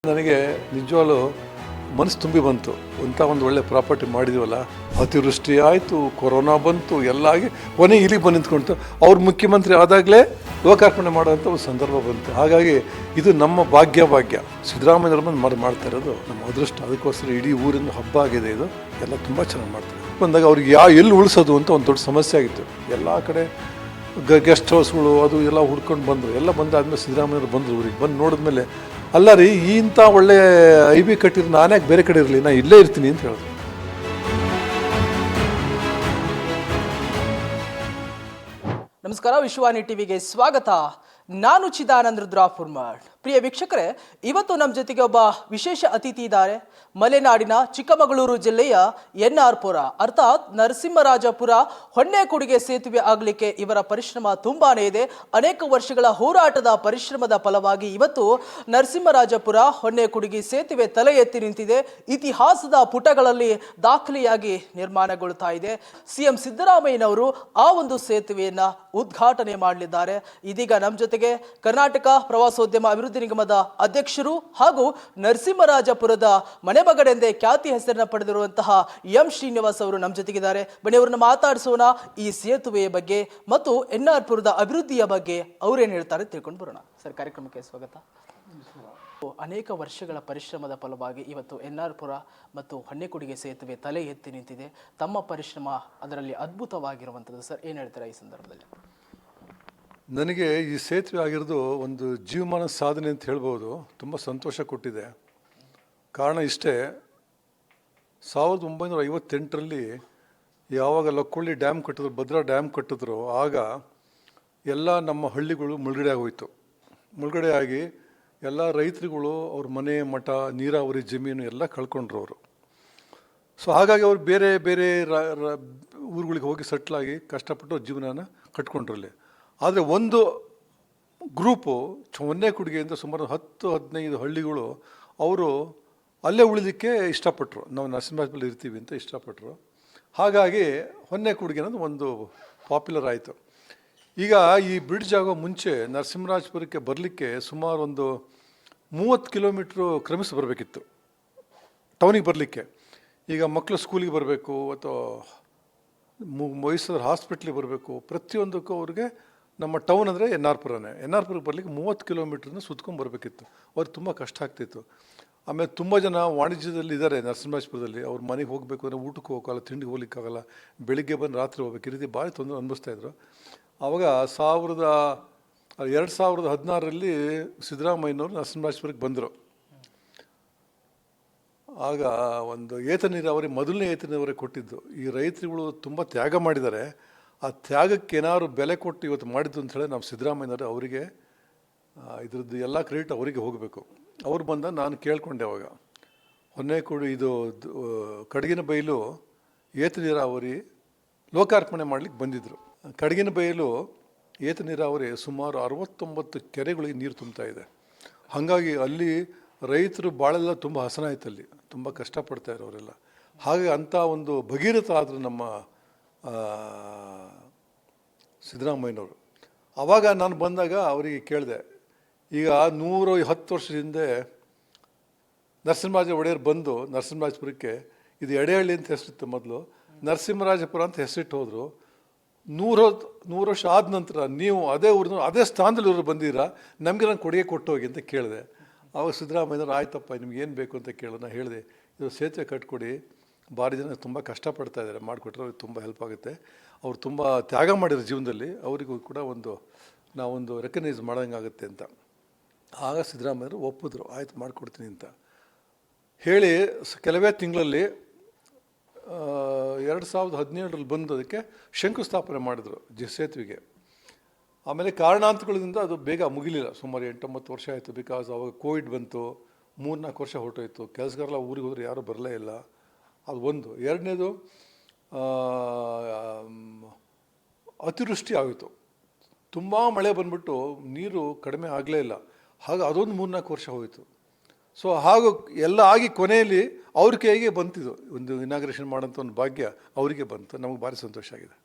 ನನಗೆ ನಿಜವಾಗ್ಲೂ ಮನಸ್ಸು ತುಂಬಿ ಬಂತು. ಇಂಥ ಒಂದು ಒಳ್ಳೆ ಪ್ರಾಪರ್ಟಿ ಮಾಡಿದ್ವಲ್ಲ, ಅತಿವೃಷ್ಟಿ ಆಯಿತು, ಕೊರೋನಾ ಬಂತು, ಎಲ್ಲ ಆಗಿ ಕೊನೆಗೆ ಇಲ್ಲಿ ಬಂದು ನಿಂತ್ಕೊಳ್ತು. ಅವ್ರು ಮುಖ್ಯಮಂತ್ರಿ ಆದಾಗಲೇ ಲೋಕಾರ್ಪಣೆ ಮಾಡೋಂಥ ಒಂದು ಸಂದರ್ಭ ಬಂತು. ಹಾಗಾಗಿ ಇದು ನಮ್ಮ ಭಾಗ್ಯ. ಸಿದ್ದರಾಮಯ್ಯವ್ರ ಬಂದು ಮಾಡ್ತಾ ಇರೋದು ನಮ್ಮ ಅದೃಷ್ಟ. ಅದಕ್ಕೋಸ್ಕರ ಇಡೀ ಊರಿಂದ ಹಬ್ಬ ಆಗಿದೆ. ಇದು ಎಲ್ಲ ತುಂಬ ಚೆನ್ನಾಗಿ ಮಾಡ್ತಾರೆ. ಬಂದಾಗ ಅವ್ರಿಗೆ ಎಲ್ಲಿ ಉಳಿಸೋದು ಅಂತ ಒಂದು ದೊಡ್ಡ ಸಮಸ್ಯೆ ಆಗಿತ್ತು. ಎಲ್ಲ ಕಡೆ ಗೆಸ್ಟ್ ಹೌಸ್ಗಳು ಅದು ಎಲ್ಲ ಹುಡ್ಕೊಂಡು ಬಂದರು. ಎಲ್ಲ ಬಂದಾದ್ಮೇಲೆ ಸಿದ್ದರಾಮಯ್ಯವ್ರು ಬಂದರು. ಊರಿಗೆ ಬಂದು ನೋಡಿದ್ಮೇಲೆ, ಅಲ್ಲ ರೀ, ಇಂಥ ಒಳ್ಳೆ IB ಕಟ್ಟಿದ್ರು ನಾನ್ಯಾಕೆ ಬೇರೆ ಕಡೆ ಇರಲಿ, ನಾನು ಇಲ್ಲೇ ಇರ್ತೀನಿ ಅಂತ ಹೇಳಿದ್ರು. ನಮಸ್ಕಾರ, ವಿಶ್ವಾನಿ ಟಿವಿಗೆ ಸ್ವಾಗತ. ನಾನು ಚಿದಾನಂದ ರುದ್ರಾಪುರ್ಮಾಡ್. ಪ್ರಿಯ ವೀಕ್ಷಕರೇ, ಇವತ್ತು ನಮ್ಮ ಜೊತೆಗೆ ಒಬ್ಬ ವಿಶೇಷ ಅತಿಥಿ ಇದ್ದಾರೆ. ಮಲೆನಾಡಿನ ಚಿಕ್ಕಮಗಳೂರು ಜಿಲ್ಲೆಯ NR ಪುರ ಅರ್ಥಾತ್ ನರಸಿಂಹರಾಜಪುರ ಹೊನ್ನೇಕುಡಿಗೆ ಸೇತುವೆ ಆಗಲಿಕ್ಕೆ ಇವರ ಪರಿಶ್ರಮ ತುಂಬಾನೇ ಇದೆ. ಅನೇಕ ವರ್ಷಗಳ ಹೋರಾಟದ ಪರಿಶ್ರಮದ ಫಲವಾಗಿ ಇವತ್ತು ನರಸಿಂಹರಾಜಪುರ ಹೊನ್ನೇಕುಡಿಗೆ ಸೇತುವೆ ತಲೆ ಎತ್ತಿ ನಿಂತಿದೆ. ಇತಿಹಾಸದ ಪುಟಗಳಲ್ಲಿ ದಾಖಲೆಯಾಗಿ ನಿರ್ಮಾಣಗೊಳ್ತಾ ಇದೆ. CM ಸಿದ್ದರಾಮಯ್ಯನವರು ಆ ಒಂದು ಸೇತುವೆಯನ್ನ ಉದ್ಘಾಟನೆ ಮಾಡಲಿದ್ದಾರೆ. ಇದೀಗ ನಮ್ಮ ಜೊತೆಗೆ ಕರ್ನಾಟಕ ಪ್ರವಾಸೋದ್ಯಮ ಅಭಿವೃದ್ಧಿ ನಿಗಮದ ಅಧ್ಯಕ್ಷರು ಹಾಗೂ ನರಸಿಂಹರಾಜಪುರದ ಮನೆಮಗನೆಂದೇ ಖ್ಯಾತಿ ಹೆಸರನ್ನು ಪಡೆದಿರುವಂತಹ M ಶ್ರೀನಿವಾಸ್ ಅವರು ನಮ್ಮ ಜೊತೆಗಿದ್ದಾರೆ. ಬನ್ನಿ ಅವರನ್ನ ಮಾತಾಡಿಸೋಣ. ಈ ಸೇತುವೆಯ ಬಗ್ಗೆ ಮತ್ತು NR ಪುರದ ಅಭಿವೃದ್ಧಿಯ ಬಗ್ಗೆ ಅವರೇನು ಹೇಳ್ತಾರೆ ತಿಳ್ಕೊಂಡು ಬರೋಣ. ಸರ್, ಕಾರ್ಯಕ್ರಮಕ್ಕೆ ಸ್ವಾಗತ. ಅನೇಕ ವರ್ಷಗಳ ಪರಿಶ್ರಮದ ಫಲವಾಗಿ ಇವತ್ತು NR ಪುರ ಮತ್ತು ಹೊನ್ನೇಕುಡಿಗೆ ಸೇತುವೆ ತಲೆ ಎತ್ತಿ ನಿಂತಿದೆ. ತಮ್ಮ ಪರಿಶ್ರಮ ಅದರಲ್ಲಿ ಅದ್ಭುತವಾಗಿರುವಂಥದ್ದು. ಸರ್, ಏನು ಹೇಳ್ತೀರಾ ಈ ಸಂದರ್ಭದಲ್ಲಿ? ನನಗೆ ಈ ಸೇತುವೆ ಆಗಿರೋದು ಒಂದು ಜೀವಮಾನ ಸಾಧನೆ ಅಂತ ಹೇಳ್ಬೋದು. ತುಂಬ ಸಂತೋಷ ಕೊಟ್ಟಿದೆ. ಕಾರಣ ಇಷ್ಟೇ, 1958ರಲ್ಲಿ ಯಾವಾಗ ಲಕ್ಕೊಳ್ಳಿ ಡ್ಯಾಮ್ ಕಟ್ಟಿದ್ರು, ಭದ್ರಾ ಡ್ಯಾಮ್ ಕಟ್ಟಿದ್ರು, ಆಗ ಎಲ್ಲ ನಮ್ಮ ಹಳ್ಳಿಗಳು ಮುಳುಗಡೆ ಆಗೋಯ್ತು. ಮುಳುಗಡೆ ಆಗಿ ಎಲ್ಲ ರೈತರುಗಳು ಅವ್ರ ಮನೆ, ಮಠ, ನೀರಾವರಿ ಜಮೀನು ಎಲ್ಲ ಕಳ್ಕೊಂಡ್ರು ಅವರು. ಸೊ ಹಾಗಾಗಿ ಅವರು ಬೇರೆ ಬೇರೆ ಊರುಗಳಿಗೆ ಹೋಗಿ ಸೆಟ್ಲಾಗಿ ಕಷ್ಟಪಟ್ಟು ಜೀವನನ ಕಟ್ಕೊಂಡ್ರಲ್ಲಿ. ಆದರೆ ಒಂದು ಗ್ರೂಪು ಹೊನ್ನೇಕುಡಿಗೆಯಿಂದ ಸುಮಾರು 10-15 ಹಳ್ಳಿಗಳು ಅವರು ಅಲ್ಲೇ ಉಳಿಲಿಕ್ಕೆ ಇಷ್ಟಪಟ್ಟರು. ನಾವು ನರಸಿಂಹರಾಜಪುರದಲ್ಲಿ ಇರ್ತೀವಿ ಅಂತ ಇಷ್ಟಪಟ್ಟರು. ಹಾಗಾಗಿ ಹೊನ್ನೇಕುಡಿಗೆ ಅನ್ನೋದು ಒಂದು ಪಾಪ್ಯುಲರ್ ಆಯಿತು. ಈಗ ಈ ಬ್ರಿಡ್ಜ್ ಆಗೋ ಮುಂಚೆ ನರಸಿಂಹರಾಜಪುರಕ್ಕೆ ಬರಲಿಕ್ಕೆ ಸುಮಾರು ಒಂದು 30 ಕಿಲೋಮೀಟ್ರು ಕ್ರಮಿಸಿ ಬರಬೇಕಿತ್ತು ಟೌನಿಗೆ ಬರಲಿಕ್ಕೆ. ಈಗ ಮಕ್ಕಳು ಸ್ಕೂಲಿಗೆ ಬರಬೇಕು ಅಥವಾ ವಯಸ್ಸಾದ ಹಾಸ್ಪಿಟ್ಲಿಗೆ ಬರಬೇಕು, ಪ್ರತಿಯೊಂದಕ್ಕೂ ಅವ್ರಿಗೆ ನಮ್ಮ ಟೌನ್ ಅಂದರೆ NR ಪುರನೇ. NR ಪುರಕ್ಕೆ ಬರಲಿಕ್ಕೆ 30 ಕಿಲೋಮೀಟ್ರನ್ನ ಸುತ್ಕೊಂಡು ಬರಬೇಕಿತ್ತು. ಅವ್ರಿಗೆ ತುಂಬ ಕಷ್ಟ ಆಗ್ತಿತ್ತು. ಆಮೇಲೆ ತುಂಬ ಜನ ವಾಣಿಜ್ಯದಲ್ಲಿ ಇದ್ದಾರೆ ನರಸಿಂಹರಾಜಪುರದಲ್ಲಿ. ಅವ್ರ ಮನೆಗೆ ಹೋಗಬೇಕು ಅಂದರೆ ಊಟಕ್ಕೆ ಹೋಗೋಕ್ಕಲ್ಲ, ತಿಂಡಿಗೆ ಹೋಗ್ಲಿಕ್ಕಾಗಲ್ಲ, ಬೆಳಿಗ್ಗೆ ಬಂದು ರಾತ್ರಿ ಹೋಗ್ಬೇಕು. ಈ ರೀತಿ ಭಾರಿ ತೊಂದರೆ ಅನುಭವಿಸ್ತಾಯಿದ್ರು. ಆವಾಗ 2016ರಲ್ಲಿ ಸಿದ್ದರಾಮಯ್ಯನವರು ನರಸಿಂಹರಾಜಪುರಕ್ಕೆ ಬಂದರು. ಆಗ ಒಂದು ಏತ ನೀರಾವರಿ, ಮೊದಲನೇ ಏತ ನೀರಾವರಿ ಕೊಟ್ಟಿದ್ದು. ಈ ರೈತರುಗಳು ತುಂಬ ತ್ಯಾಗ ಮಾಡಿದ್ದಾರೆ. ಆ ತ್ಯಾಗಕ್ಕೆ ಏನಾದ್ರು ಬೆಲೆ ಕೊಟ್ಟು ಇವತ್ತು ಮಾಡಿದ್ದು ಅಂತ ಹೇಳಿ ನಾವು ಸಿದ್ದರಾಮಯ್ಯನವರು ಅವರಿಗೆ ಇದ್ರದ್ದು ಎಲ್ಲ ಕ್ರೆಡಿಟ್ ಅವರಿಗೆ ಹೋಗಬೇಕು. ಅವ್ರು ಬಂದ ನಾನು ಕೇಳ್ಕೊಂಡೆ. ಅವಾಗ ಹೊನ್ನೇಕುಡಿ ಇದು ಕಡಗಿನ ಬೈಲು ಏತ ನೀರಾವರಿ ಲೋಕಾರ್ಪಣೆ ಮಾಡಲಿಕ್ಕೆ ಬಂದಿದ್ದರು. ಕಡಗಿನ ಬೈಲು ಏತ ನೀರಾವರಿ ಸುಮಾರು 69 ಕೆರೆಗಳಿಗೆ ನೀರು ತುಂಬ್ತಾ ಇದೆ. ಹಾಗಾಗಿ ಅಲ್ಲಿ ರೈತರು ಭಾಳೆಲ್ಲ ತುಂಬ ಹಸನಾಯ್ತು. ಅಲ್ಲಿ ತುಂಬ ಕಷ್ಟಪಡ್ತಾಯಿದ್ರು ಅವರೆಲ್ಲ. ಹಾಗೆ ಅಂಥ ಒಂದು ಭಗೀರಥ ಆದರು ನಮ್ಮ ಸಿದ್ದರಾಮಯ್ಯನವರು. ಆವಾಗ ನಾನು ಬಂದಾಗ ಅವರಿಗೆ ಕೇಳಿದೆ, ಈಗ 110 ವರ್ಷದ ಹಿಂದೆ ನರಸಿಂಹರಾಜ ಒಡೆಯರ್ ಬಂದು ನರಸಿಂಹರಾಜಪುರಕ್ಕೆ ಇದು ಎಡೆಹಳ್ಳಿ ಅಂತ ಹೆಸರಿತ್ತು ಮೊದಲು, ನರಸಿಂಹರಾಜಪುರ ಅಂತ ಹೆಸರಿಟ್ಟು ಹೋದರು. 100 ವರ್ಷ ಆದ ನಂತರ ನೀವು ಅದೇ ಊರಿನ ಅದೇ ಸ್ಥಾನದಲ್ಲಿ ಇವರು ಬಂದಿದ್ದೀರಾ, ನಮಗೆ ನಾನು ಕೊಡುಗೆ ಕೊಟ್ಟೋಗಿ ಅಂತ ಕೇಳಿದೆ. ಆವಾಗ ಸಿದ್ದರಾಮಯ್ಯನವರು ಆಯ್ತಪ್ಪ, ನಿಮ್ಗೆ ಏನು ಬೇಕು ಅಂತ ಕೇಳೋಣ. ನಾನು ಹೇಳಿದೆ, ಇದು ಸೇತುವೆ ಕಟ್ಕೊಡಿ, ಭಾರಿ ಜನ ತುಂಬ ಕಷ್ಟಪಡ್ತಾ ಇದ್ದಾರೆ, ಮಾಡಿಕೊಟ್ರೆ ಅವ್ರಿಗೆ ತುಂಬ ಹೆಲ್ಪ್ ಆಗುತ್ತೆ. ಅವ್ರು ತುಂಬ ತ್ಯಾಗ ಮಾಡಿರೋ ಜೀವನದಲ್ಲಿ, ಅವರಿಗೂ ಕೂಡ ನಾವೊಂದು ರೆಕಗ್ನೈಸ್ ಮಾಡೋಂಗಾಗುತ್ತೆ ಅಂತ. ಆಗ ಸಿದ್ದರಾಮಯ್ಯರು ಒಪ್ಪಿದ್ರು, ಆಯ್ತು ಮಾಡಿಕೊಡ್ತೀನಿ ಅಂತ ಹೇಳಿ ಕೆಲವೇ ತಿಂಗಳಲ್ಲಿ 2017ರಲ್ಲಿ ಬಂದು ಅದಕ್ಕೆ ಶಂಕುಸ್ಥಾಪನೆ ಮಾಡಿದ್ರು ಸೇತುವೆಗೆ. ಆಮೇಲೆ ಕಾರಣಾಂತರಗಳಿಂದ ಅದು ಬೇಗ ಮುಗಿಲಿಲ್ಲ. ಸುಮಾರು 8-9 ವರ್ಷ ಆಯಿತು. ಬಿಕಾಸ್ ಅವಾಗ ಕೋವಿಡ್ ಬಂತು, 3-4 ವರ್ಷ ಹೊರಟೋಯ್ತು. ಕೆಲಸಗಾರಲ್ಲ ಊರಿಗೆ ಹೋದರೆ ಯಾರೂ ಬರಲೇ ಇಲ್ಲ. ಅದು ಒಂದು. ಎರಡನೇದು, ಅತಿವೃಷ್ಟಿ ಆಯಿತು. ತುಂಬ ಮಳೆ ಬಂದ್ಬಿಟ್ಟು ನೀರು ಕಡಿಮೆ ಆಗಲೇ ಇಲ್ಲ. ಹಾಗೆ ಅದೊಂದು 3-4 ವರ್ಷ ಹೋಯಿತು. ಸೊ ಹಾಗೂ ಎಲ್ಲ ಆಗಿ ಕೊನೆಯಲ್ಲಿ ಅವ್ರ ಕೈಗೆ ಬಂತಿದ್ದು ಒಂದು ಇನಾಗ್ರೇಷನ್ ಮಾಡೋಂಥ ಒಂದು ಭಾಗ್ಯ ಅವರಿಗೆ ಬಂತು. ನಮಗೆ ಭಾರಿ ಸಂತೋಷ ಆಗಿದೆ.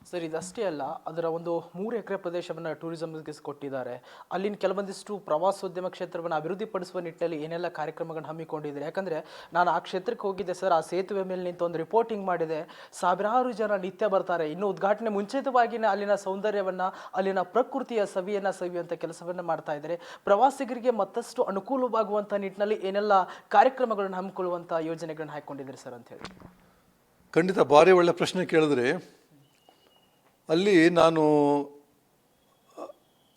ಸರ್ ಇದಷ್ಟೇ ಅಲ್ಲ, ಅದರ ಒಂದು 3 ಎಕರೆ ಪ್ರದೇಶವನ್ನು ಟೂರಿಸಂಗೆ ಕೊಟ್ಟಿದ್ದಾರೆ. ಅಲ್ಲಿನ ಕೆಲವೊಂದಿಷ್ಟು ಪ್ರವಾಸೋದ್ಯಮ ಕ್ಷೇತ್ರವನ್ನು ಅಭಿವೃದ್ಧಿಪಡಿಸುವ ನಿಟ್ಟಿನಲ್ಲಿ ಏನೆಲ್ಲ ಕಾರ್ಯಕ್ರಮಗಳನ್ನು ಹಮ್ಮಿಕೊಂಡಿದ್ದಾರೆ. ಯಾಕಂದರೆ ನಾನು ಆ ಕ್ಷೇತ್ರಕ್ಕೆ ಹೋಗಿದ್ದೆ ಸರ್, ಆ ಸೇತುವೆ ಮೇಲೆ ನಿಂತು ಒಂದು ರಿಪೋರ್ಟಿಂಗ್ ಮಾಡಿದೆ. ಸಾವಿರಾರು ಜನ ನಿತ್ಯ ಬರ್ತಾರೆ. ಇನ್ನು ಉದ್ಘಾಟನೆ ಮುಂಚಿತವಾಗಿಯೇ ಅಲ್ಲಿನ ಸೌಂದರ್ಯವನ್ನು, ಅಲ್ಲಿನ ಪ್ರಕೃತಿಯ ಸವಿಯನ್ನು ಸವಿಯುವಂಥ ಕೆಲಸವನ್ನು ಮಾಡ್ತಾ ಇದ್ದಾರೆ. ಪ್ರವಾಸಿಗರಿಗೆ ಮತ್ತಷ್ಟು ಅನುಕೂಲವಾಗುವಂಥ ನಿಟ್ಟಿನಲ್ಲಿ ಏನೆಲ್ಲ ಕಾರ್ಯಕ್ರಮಗಳನ್ನು ಹಮ್ಮಿಕೊಳ್ಳುವಂಥ ಯೋಜನೆಗಳನ್ನು ಹಾಕಿಕೊಂಡಿದ್ದಾರೆ ಸರ್ ಅಂತ ಹೇಳಿ. ಖಂಡಿತ ಭಾರಿ ಒಳ್ಳೆ ಪ್ರಶ್ನೆ ಕೇಳಿದ್ರೆ, ಅಲ್ಲಿ ನಾನು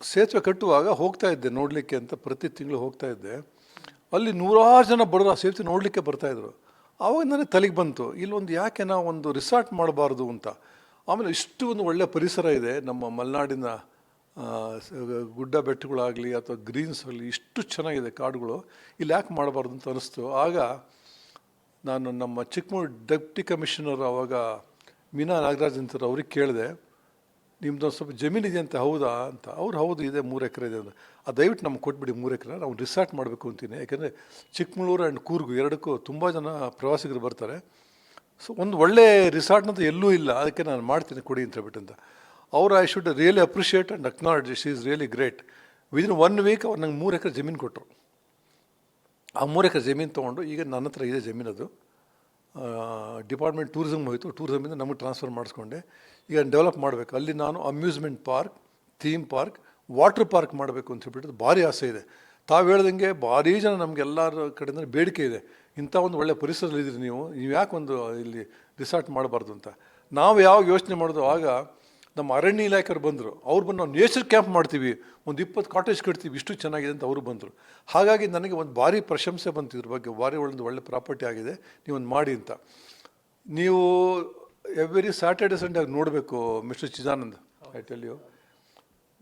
ಸೇತುವೆ ಕಟ್ಟುವಾಗ ಹೋಗ್ತಾ ಇದ್ದೆ ನೋಡಲಿಕ್ಕೆ ಅಂತ, ಪ್ರತಿ ತಿಂಗಳು ಹೋಗ್ತಾ ಇದ್ದೆ. ಅಲ್ಲಿ ನೂರಾರು ಜನ ಬರೋರು ಆ ಸೇತುವೆ ನೋಡಲಿಕ್ಕೆ ಬರ್ತಾಯಿದ್ರು. ಆವಾಗ ನನಗೆ ತಲೆಗೆ ಬಂತು, ಇಲ್ಲೊಂದು ಯಾಕೆ ನಾವು ಒಂದು ರಿಸಾರ್ಟ್ ಮಾಡಬಾರ್ದು ಅಂತ. ಆಮೇಲೆ ಇಷ್ಟು ಒಂದು ಒಳ್ಳೆಯ ಪರಿಸರ ಇದೆ ನಮ್ಮ ಮಲೆನಾಡಿನ, ಗುಡ್ಡ ಬೆಟ್ಟಗಳಾಗಲಿ ಅಥವಾ ಗ್ರೀನ್ಸ್ ಆಗಲಿ ಇಷ್ಟು ಚೆನ್ನಾಗಿದೆ ಕಾಡುಗಳು, ಇಲ್ಲಿ ಯಾಕೆ ಮಾಡಬಾರ್ದು ಅಂತ ಅನ್ನಿಸ್ತು. ಆಗ ನಾನು ನಮ್ಮ ಚಿಕ್ಕಮಗಳೂರು ಡೆಪ್ಟಿ ಕಮಿಷನರ್ ಆವಾಗ ಮೀನಾ ನಾಗರಾಜ್ ಅಂತಾರೆ, ಅವ್ರಿಗೆ ಕೇಳಿದೆ, ನಿಮ್ದು ಸ್ವಲ್ಪ ಜಮೀನಿದೆ ಅಂತ. ಹೌದಾ ಅಂತ. ಅವ್ರು ಹೌದು ಇದೆ, 3 ಎಕರೆ ಇದೆ ಅಂತ. ದಯವಿಟ್ಟು ನಮ್ಗೆ ಕೊಟ್ಬಿಡಿ 3 ಎಕರೆ, ನಾವು ರಿಸಾರ್ಟ್ ಮಾಡಬೇಕು ಅಂತೀನಿ. ಯಾಕೆಂದರೆ ಚಿಕ್ಕಮಗಳೂರು ಆ್ಯಂಡ್ ಕೂರ್ಗು ಎರಡಕ್ಕೂ ತುಂಬ ಜನ ಪ್ರವಾಸಿಗರು ಬರ್ತಾರೆ. ಸೊ ಒಂದು ಒಳ್ಳೆ ರಿಸಾರ್ಟ್ನಂತ ಎಲ್ಲೂ ಇಲ್ಲ, ಅದಕ್ಕೆ ನಾನು ಮಾಡ್ತೀನಿ ಕೊಡಿ ಅಂತ ಹೇಳ್ಬಿಟ್ಟಂತ. ಅವರು I should really appreciate and acknowledge, she is really great. Within 1 week ಅವ್ರು ನಂಗೆ 3 ಎಕರೆ ಜಮೀನು ಕೊಟ್ಟರು. ಆ 3 ಎಕರೆ ಜಮೀನು ತೊಗೊಂಡು ಈಗ ನನ್ನ ಹತ್ರ ಇದೆ ಜಮೀನು. ಅದು ಡಿಪಾರ್ಟ್ಮೆಂಟ್ ಟೂರಿಸಮ್ಗೆ ಹೋಯಿತು, ಟೂರಿಸಮಿಂದ ನಮಗೆ ಟ್ರಾನ್ಸ್ಫರ್ ಮಾಡಿಸ್ಕೊಂಡೆ. ಈಗ ಡೆವಲಪ್ ಮಾಡಬೇಕು. ಅಲ್ಲಿ ನಾನು amusement park, theme park, water park ಮಾಡಬೇಕು ಅಂತ ಹೇಳ್ಬಿಟ್ಟು ಭಾರಿ ಆಸೆ ಇದೆ. ತಾವು ಹೇಳ್ದಂಗೆ ಭಾರಿ ಜನ ನಮಗೆ ಎಲ್ಲರ ಕಡೆಯಿಂದ ಬೇಡಿಕೆ ಇದೆ, ಇಂಥ ಒಂದು ಒಳ್ಳೆಯ ಪರಿಸರದಲ್ಲಿದ್ದೀರಿ ನೀವು ಯಾಕೆ ಒಂದು ಇಲ್ಲಿ ರಿಸಾರ್ಟ್ ಮಾಡಬಾರ್ದು ಅಂತ. ನಾವು ಯಾವಾಗ ಯೋಚನೆ ಮಾಡೋದು, ಆಗ ನಮ್ಮ ಅರಣ್ಯ ಇಲಾಖೆಯವ್ರು ಬಂದರು. ಅವ್ರು ಬಂದು ನಾವು ನೇಚರ್ ಕ್ಯಾಂಪ್ ಮಾಡ್ತೀವಿ, ಒಂದು 20 ಕಾಟೇಜ್ ಕಟ್ತೀವಿ, ಇಷ್ಟು ಚೆನ್ನಾಗಿದೆ ಅಂತ ಅವರು ಬಂದರು. ಹಾಗಾಗಿ ನನಗೆ ಒಂದು ಭಾರಿ ಪ್ರಶಂಸೆ ಬಂತು ಇದ್ರ ಬಗ್ಗೆ, ಭಾರಿ ಒಳ್ಳೆ ಪ್ರಾಪರ್ಟಿ ಆಗಿದೆ, ನೀವೊಂದು ಮಾಡಿ ಅಂತ. ನೀವು ಎವ್ರಿ ಸ್ಯಾಟರ್ಡೆ ಸಂಡೇ ನೋಡಬೇಕು mister Chidanand, I tell you.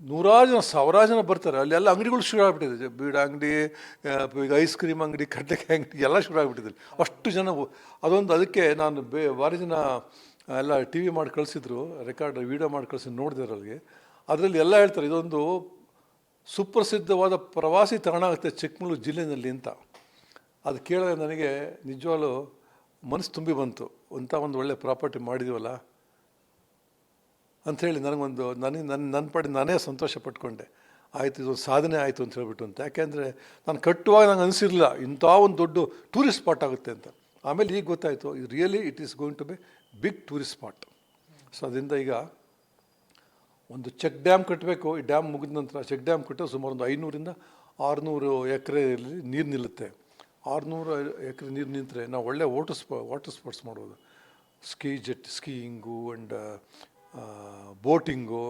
ನೂರಾರು ಜನ, ಸಾವಿರಾರು ಜನ ಬರ್ತಾರೆ. ಅಲ್ಲೆಲ್ಲ ಅಂಗಡಿಗಳು ಶುರು ಆಗಿಬಿಟ್ಟಿದೆ, ಬೀಡ ಅಂಗಡಿ, ಈಗ ಐಸ್ ಕ್ರೀಮ್ ಅಂಗಡಿ, ಕಡಲೆಕಾಯಿ ಅಂಗಡಿ ಎಲ್ಲ ಶುರು ಆಗಿಬಿಟ್ಟಿದೆ. ಅಷ್ಟು ಜನ ಅದೊಂದು. ಅದಕ್ಕೆ ನಾನು ಭಾರಿ ಜನ ಎಲ್ಲ ಟಿ ವಿ ಮಾಡಿ ಕಳಿಸಿದ್ರು, ರೆಕಾರ್ಡ್ ವೀಡಿಯೋ ಮಾಡಿ ಕಳಿಸಿದ್ರು, ನೋಡಿದ್ರು ಅಲ್ಲಿಗೆ. ಅದರಲ್ಲಿ ಎಲ್ಲ ಹೇಳ್ತಾರೆ, ಇದೊಂದು ಸುಪ್ರಸಿದ್ಧವಾದ ಪ್ರವಾಸಿ ತಾಣ ಆಗುತ್ತೆ ಚಿಕ್ಕಮಗಳೂರು ಜಿಲ್ಲೆಯಲ್ಲಿ ಅಂತ. ಅದು ಕೇಳಿದ್ರೆ ನನಗೆ ನಿಜವಾಗ್ಲೂ ಮನಸ್ಸು ತುಂಬಿ ಬಂತು, ಅಂಥ ಒಂದು ಒಳ್ಳೆ ಪ್ರಾಪರ್ಟಿ ಮಾಡಿದ್ದೀವಲ್ಲ ಅಂಥೇಳಿ. ನನ್ನ ಪಾಡಿ ನಾನೇ ಸಂತೋಷ ಪಟ್ಕೊಂಡೆ. ಆಯಿತು, ಇದೊಂದು ಸಾಧನೆ ಆಯಿತು ಅಂತ ಹೇಳ್ಬಿಟ್ಟು ಅಂತ. ಯಾಕೆಂದರೆ ನಾನು ಕಟ್ಟುವಾಗ ನಂಗೆ ಅನಿಸಿರಲಿಲ್ಲ ಇಂಥ ಒಂದು ದೊಡ್ಡ ಟೂರಿಸ್ಟ್ ಸ್ಪಾಟ್ ಆಗುತ್ತೆ ಅಂತ. ಆಮೇಲೆ ಈಗ ಗೊತ್ತಾಯಿತು, ಇದು really it is going to be big tourist spot. So ಅದರಿಂದ ಈಗ ಒಂದು ಚೆಕ್ ಡ್ಯಾಮ್ ಕಟ್ಟಬೇಕು. ಈ ಡ್ಯಾಮ್ ಮುಗಿದ ನಂತರ ಚೆಕ್ ಡ್ಯಾಮ್ ಕಟ್ಟೋ ಸುಮಾರು ಒಂದು 500ರಿಂದ 600 ಎಕರೆಯಲ್ಲಿ ನೀರು ನಿಲ್ಲುತ್ತೆ. 600 ಎಕರೆ ನೀರು ನಿಂತರೆ ನಾವು ಒಳ್ಳೆ ವಾಟರ್ ಸ್ಪೋರ್ಟ್ಸ್ ಮಾಡ್ಬೋದು. Skiing and boating,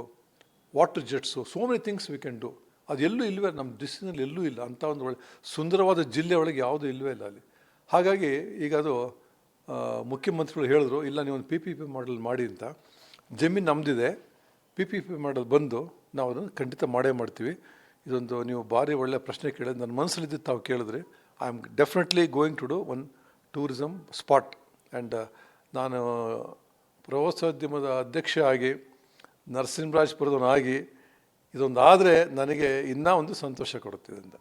water jets, so many things we can do. ಅದು ಎಲ್ಲೂ ಇಲ್ಲವೇ, ನಮ್ಮ ಡಿಸ್ಟ್ರಿಕ್ನಲ್ಲಿ ಎಲ್ಲೂ ಇಲ್ಲ. ಅಂಥ ಒಂದು ಒಳ್ಳೆ ಸುಂದರವಾದ ಜಿಲ್ಲೆ ಒಳಗೆ ಯಾವುದೂ ಇಲ್ಲವೇ ಇಲ್ಲ ಅಲ್ಲಿ. ಹಾಗಾಗಿ ಈಗ ಅದು ಮುಖ್ಯಮಂತ್ರಿಗಳು ಹೇಳಿದ್ರು, ಇಲ್ಲ ನೀವೊಂದು PPP ಮಾಡಲ್ ಮಾಡಿ ಅಂತ. ಜಮೀನು ನಮ್ಮದಿದೆ, PPP ಮಾಡಲ್ ಬಂದು ನಾವು ಅದನ್ನು ಖಂಡಿತ ಮಾಡೇ ಮಾಡ್ತೀವಿ. ಇದೊಂದು ನೀವು ಭಾರಿ ಒಳ್ಳೆಯ ಪ್ರಶ್ನೆ ಕೇಳಿದ್ರೆ, ನನ್ನ ಮನಸ್ಸಲ್ಲಿದ್ದು ತಾವು ಕೇಳಿದ್ರಿ. I am definitely going to do one tourism spot. And ನಾನು ಪ್ರವಾಸೋದ್ಯಮದ ಅಧ್ಯಕ್ಷ ಆಗಿ, ನರಸಿಂಹರಾಜಪುರದವನಾಗಿ, ಇದೊಂದು ಆದರೆ ನನಗೆ ಇನ್ನೂ ಒಂದು ಸಂತೋಷ ಕೊಡುತ್ತಿದೆ ಅಂತ.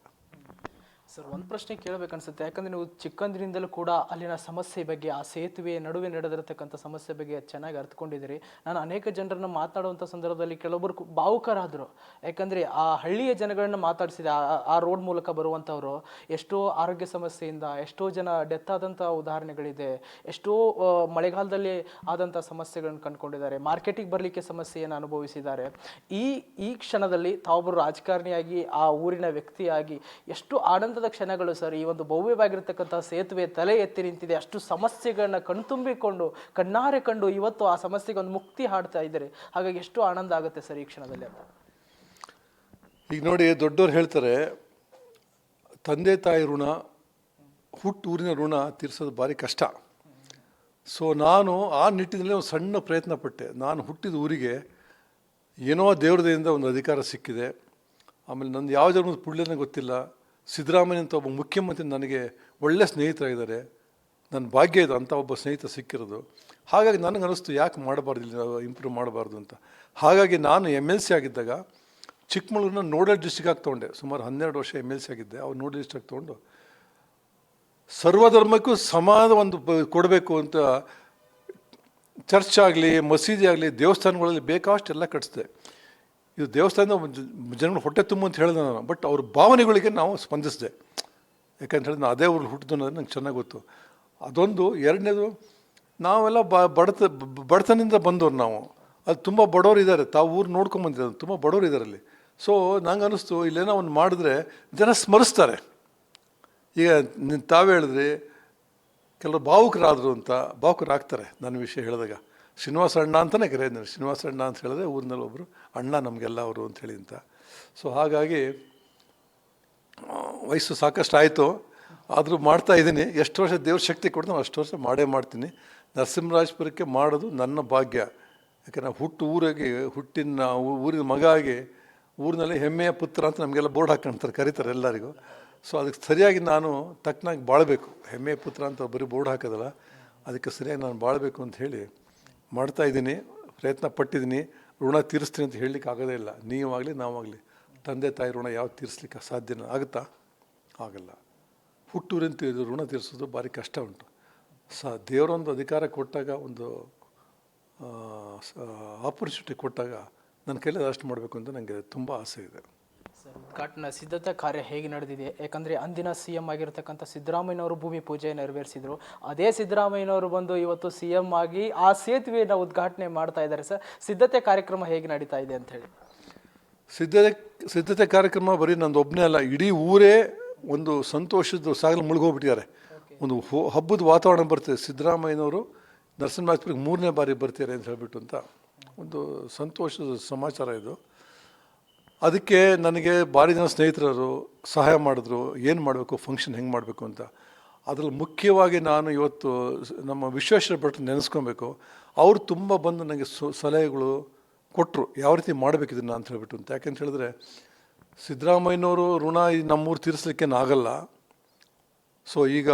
ಸರ್, ಒಂದು ಪ್ರಶ್ನೆ ಕೇಳಬೇಕನ್ಸುತ್ತೆ. ಯಾಕಂದರೆ ನೀವು ಚಿಕ್ಕಂದಿನಿಂದಲೂ ಕೂಡ ಅಲ್ಲಿನ ಸಮಸ್ಯೆ ಬಗ್ಗೆ, ಆ ಸೇತುವೆ ನಡುವೆ ನಡೆದಿರತಕ್ಕಂಥ ಸಮಸ್ಯೆ ಬಗ್ಗೆ ಚೆನ್ನಾಗಿ ಅರ್ಥಕೊಂಡಿದ್ದೀರಿ. ನಾನು ಅನೇಕ ಜನರನ್ನು ಮಾತಾಡುವಂಥ ಸಂದರ್ಭದಲ್ಲಿ ಕೆಲವೊಬ್ಬರು ಭಾವುಕರಾದರು. ಯಾಕಂದರೆ ಆ ಹಳ್ಳಿಯ ಜನಗಳನ್ನ ಮಾತಾಡಿಸಿದೆ. ಆ ರೋಡ್ ಮೂಲಕ ಬರುವಂಥವ್ರು ಎಷ್ಟೋ ಆರೋಗ್ಯ ಸಮಸ್ಯೆಯಿಂದ ಎಷ್ಟೋ ಜನ ಡೆತ್ ಆದಂಥ ಉದಾಹರಣೆಗಳಿದೆ. ಎಷ್ಟೋ ಮಳೆಗಾಲದಲ್ಲಿ ಆದಂಥ ಸಮಸ್ಯೆಗಳನ್ನು ಕಂಡುಕೊಂಡಿದ್ದಾರೆ. ಮಾರ್ಕೆಟಿಗೆ ಬರಲಿಕ್ಕೆ ಸಮಸ್ಯೆಯನ್ನು ಅನುಭವಿಸಿದ್ದಾರೆ. ಈ ಕ್ಷಣದಲ್ಲಿ ತಾವೊಬ್ಬರು ರಾಜಕಾರಣಿಯಾಗಿ, ಆ ಊರಿನ ವ್ಯಕ್ತಿಯಾಗಿ ಎಷ್ಟು ಆನಂದದ ಕ್ಷಣಗಳು ಸರ್. ಈ ಒಂದು ಭವ್ಯವಾಗಿರ್ತಕ್ಕಂಥ ಸೇತುವೆ ತಲೆ ಎತ್ತಿ ನಿಂತಿದೆ. ಅಷ್ಟು ಸಮಸ್ಯೆಗಳನ್ನ ಕಣ್ತುಂಬಿಕೊಂಡು, ಕಣ್ಣಾರೆ ಕಂಡು ಇವತ್ತು ಆ ಸಮಸ್ಯೆಗೆ ಒಂದು ಮುಕ್ತಿ ಹಾಡ್ತಾ ಇದ್ದಾರೆ. ಹಾಗಾಗಿ ಎಷ್ಟು ಆನಂದ ಆಗುತ್ತೆ ಸರ್ ಈ ಕ್ಷಣದಲ್ಲಿ ಅಂತ. ಈಗ ನೋಡಿ, ದೊಡ್ಡವ್ರು ಹೇಳ್ತಾರೆ, ತಂದೆ ತಾಯಿ ಋಣ, ಊರಿನ ಋಣ ತೀರಿಸೋದು ಭಾರಿ ಕಷ್ಟ. ಸೊ ನಾನು ಆ ನಿಟ್ಟಿನಲ್ಲಿ ಒಂದು ಸಣ್ಣ ಪ್ರಯತ್ನ ಪಟ್ಟೆ. ನಾನು ಹುಟ್ಟಿದ ಊರಿಗೆ ಏನೋ ದೇವ್ರದಿಂದ ಒಂದು ಅಧಿಕಾರ ಸಿಕ್ಕಿದೆ. ಆಮೇಲೆ ನನ್ನ ಯಾವ ಜನ್ಮದ ಪುಳ್ಯನೇ ಗೊತ್ತಿಲ್ಲ. ಸಿದ್ದರಾಮಯ್ಯ ಅಂತ ಒಬ್ಬ ಮುಖ್ಯಮಂತ್ರಿ ನನಗೆ ಒಳ್ಳೆ ಸ್ನೇಹಿತರಾಗಿದ್ದಾರೆ. ನನ್ನ ಭಾಗ್ಯ ಇದು, ಅಂಥ ಒಬ್ಬ ಸ್ನೇಹಿತ ಸಿಕ್ಕಿರೋದು. ಹಾಗಾಗಿ ನನಗೆ ಅನ್ನಿಸ್ತು, ಯಾಕೆ ಮಾಡಬಾರ್ದು, ಇಲ್ಲಿ ಇಂಪ್ರೂವ್ ಮಾಡಬಾರ್ದು ಅಂತ. ಹಾಗಾಗಿ ನಾನು MLC ಆಗಿದ್ದಾಗ ಚಿಕ್ಕಮಗಳೂರನ್ನ ನೋಡಲ್ ಡಿಸ್ಟ್ರಿಕ್ಟ್ ಆಗಿ ತೊಗೊಂಡೆ. ಸುಮಾರು 12 ವರ್ಷ MLC ಆಗಿದ್ದೆ. ಅವ್ರು ನೋಡಲ್ ಡಿಸ್ಟ್ರಿಕ್ಟ್ ತೊಗೊಂಡು ಸರ್ವಧರ್ಮಕ್ಕೂ ಸಮಾನ ಒಂದು ಕೊಡಬೇಕು ಅಂತ ಚರ್ಚ್ ಆಗಲಿ, ಮಸೀದಿ ಆಗಲಿ, ದೇವಸ್ಥಾನಗಳಲ್ಲಿ ಬೇಕಾಷ್ಟೆಲ್ಲ ಕಟ್ಟಿಸಿದೆ. ಇದು ದೇವಸ್ಥಾನದ ಜನಗಳು ಹೊಟ್ಟೆ ತುಂಬ ಅಂತ ಹೇಳಿದೆ ನಾನು, ಬಟ್ ಅವ್ರ ಭಾವನೆಗಳಿಗೆ ನಾವು ಸ್ಪಂದಿಸಿದೆ. ಯಾಕಂತ ಹೇಳಿದ್ರೆ ನಾನು ಅದೇ ಊರಲ್ಲಿ ಹುಟ್ಟಿದ್ದು ಅನ್ನೋದು ನಂಗೆ ಚೆನ್ನಾಗಿ ಗೊತ್ತು. ಅದೊಂದು. ಎರಡನೇದು, ನಾವೆಲ್ಲ ಬಡತನದಿಂದ ಬಂದವ್ರು ನಾವು. ಅದು ತುಂಬ ಬಡವರು ಇದ್ದಾರೆ, ತಾವು ಊರು ನೋಡ್ಕೊಂಬಂದಿದ್ದಾರೆ, ತುಂಬ ಬಡವರು ಇದ್ದಾರೆ ಅಲ್ಲಿ. ಸೊ ನಂಗೆ ಅನ್ನಿಸ್ತು, ಇಲ್ಲೇನೋ ಒಂದು ಮಾಡಿದ್ರೆ ಜನ ಸ್ಮರಿಸ್ತಾರೆ. ಈಗ ತಾವೇ ಹೇಳಿದ್ರಿ ಕೆಲವರು ಭಾವುಕರಾದರು ಅಂತ, ಭಾವುಕರಾಗ್ತಾರೆ ನನ್ನ ವಿಷಯ ಹೇಳಿದಾಗ. ಶ್ರೀನಿವಾಸ ಅಣ್ಣ ಅಂತಲೇ ಕರೆಯೋದು. ಶ್ರೀನಿವಾಸ ಅಣ್ಣ ಅಂತ ಹೇಳಿದ್ರೆ ಊರಿನಲ್ಲಿ ಒಬ್ಬರು ಅಣ್ಣ ನಮಗೆಲ್ಲ ಅವರು ಅಂಥೇಳಿ ಅಂತ. ಸೊ ಹಾಗಾಗಿ ವಯಸ್ಸು ಸಾಕಷ್ಟು ಆಯಿತು, ಆದರೂ ಮಾಡ್ತಾಯಿದ್ದೀನಿ. ಎಷ್ಟು ವರ್ಷ ದೇವ್ರ ಶಕ್ತಿ ಕೊಡ್ತಾನೆ ಅಷ್ಟು ವರ್ಷ ಮಾಡೇ ಮಾಡ್ತೀನಿ. ನರಸಿಂಹರಾಜಪುರಕ್ಕೆ ಮಾಡೋದು ನನ್ನ ಭಾಗ್ಯ. ಯಾಕಂದರೆ ಹುಟ್ಟಿನ ಊರಿನ ಮಗ ಆಗಿ ಊರಿನಲ್ಲಿ ಹೆಮ್ಮೆಯ ಪುತ್ರ ಅಂತ ನಮಗೆಲ್ಲ ಬೋರ್ಡ್ ಹಾಕ್ಕೊಂತಾರೆ, ಕರೀತಾರೆ ಎಲ್ಲರಿಗೂ. ಸೊ ಅದಕ್ಕೆ ಸರಿಯಾಗಿ ನಾನು ತಕ್ಕನಾಗಿ ಬಾಳಬೇಕು. ಹೆಮ್ಮೆಯ ಪುತ್ರ ಅಂತ ಬರೀ ಬೋರ್ಡ್ ಹಾಕೋದಲ್ಲ, ಅದಕ್ಕೆ ಸರಿಯಾಗಿ ನಾನು ಬಾಳಬೇಕು ಅಂತ ಹೇಳಿ ಮಾಡ್ತಾಯಿದ್ದೀನಿ, ಪ್ರಯತ್ನ ಪಟ್ಟಿದ್ದೀನಿ. ಋಣ ತೀರಿಸ್ತೀನಿ ಅಂತ ಹೇಳಲಿಕ್ಕೆ ಆಗೋದೇ ಇಲ್ಲ. ನೀವಾಗಲಿ ನಾವಾಗಲಿ ತಂದೆ ತಾಯಿ ಋಣ ಯಾವ ತೀರಿಸ್ಲಿಕ್ಕೆ ಸಾಧ್ಯನ ಆಗುತ್ತಾ? ಆಗಲ್ಲ. ಹುಟ್ಟೂರಿನ ಋಣ ತೀರಿಸೋದು ಭಾರಿ ಕಷ್ಟ ಉಂಟು. ದೇವರೊಂದು ಅಧಿಕಾರ ಕೊಟ್ಟಾಗ, ಒಂದು ಆಪರ್ಚುನಿಟಿ ಕೊಟ್ಟಾಗ ನನ್ನ ಕೈಲಿ ಅಷ್ಟು ಮಾಡಬೇಕು ಅಂತ ನನಗೆ ತುಂಬ ಆಸೆ ಇದೆ. ಸರ್, ಉದ್ಘಾಟನಾ ಸಿದ್ಧತಾ ಕಾರ್ಯ ಹೇಗೆ ನಡೆದಿದೆ? ಯಾಕಂದರೆ ಅಂದಿನ CM ಆಗಿರ್ತಕ್ಕಂಥ ಸಿದ್ದರಾಮಯ್ಯನವರು ಭೂಮಿ ಪೂಜೆ ನೆರವೇರಿಸಿದರು. ಅದೇ ಸಿದ್ದರಾಮಯ್ಯನವರು ಬಂದು ಇವತ್ತು CM ಆಗಿ ಆ ಸೇತುವೆಯನ್ನು ಉದ್ಘಾಟನೆ ಮಾಡ್ತಾ ಇದ್ದಾರೆ. ಸರ್, ಸಿದ್ಧತೆ ಕಾರ್ಯಕ್ರಮ ಹೇಗೆ ನಡೀತಾ ಇದೆ ಅಂತ ಹೇಳಿ? ಸಿದ್ಧತೆ ಕಾರ್ಯಕ್ರಮ ಬರೀ ನಂದು ಒಬ್ಬನೇ ಅಲ್ಲ, ಇಡೀ ಊರೇ ಒಂದು ಸಂತೋಷದ ಸಾಗಲು ಮುಳುಗೋಗ್ಬಿಟ್ಟಿದ್ದಾರೆ. ಒಂದು ಹಬ್ಬದ ವಾತಾವರಣ ಬರ್ತಿದೆ. ಸಿದ್ದರಾಮಯ್ಯನವರು ನರಸಿಂಹರಾಜಪುರಕ್ಕೆ 3ನೇ ಬಾರಿ ಬರ್ತಾರೆ ಅಂತ ಹೇಳ್ಬಿಟ್ಟು ಅಂತ ಒಂದು ಸಂತೋಷದ ಸಮಾಚಾರ ಇದು. ಅದಕ್ಕೆ ನನಗೆ ಭಾರಿ ಜನ ಸ್ನೇಹಿತರು ಸಹಾಯ ಮಾಡಿದ್ರು, ಏನು ಮಾಡಬೇಕು, ಫಂಕ್ಷನ್ ಹೆಂಗೆ ಮಾಡಬೇಕು ಅಂತ. ಅದರಲ್ಲಿ ಮುಖ್ಯವಾಗಿ ನಾನು ಇವತ್ತು ನಮ್ಮ ವಿಶ್ವೇಶ್ವರ ಭಟ್ರು ನೆನೆಸ್ಕೊಬೇಕು. ಅವರು ತುಂಬ ಬಂದು ನನಗೆ ಸಲಹೆಗಳು ಕೊಟ್ಟರು, ಯಾವ ರೀತಿ ಮಾಡಬೇಕಿದನ್ನು ಅಂತ ಹೇಳ್ಬಿಟ್ಟು ಅಂತ. ಯಾಕೆಂತ ಹೇಳಿದ್ರೆ ಸಿದ್ದರಾಮಯ್ಯನವರು ಋಣ ನಮ್ಮೂರು ತೀರಿಸ್ಲಿಕ್ಕೇನಾಗಲ್ಲ. ಸೊ ಈಗ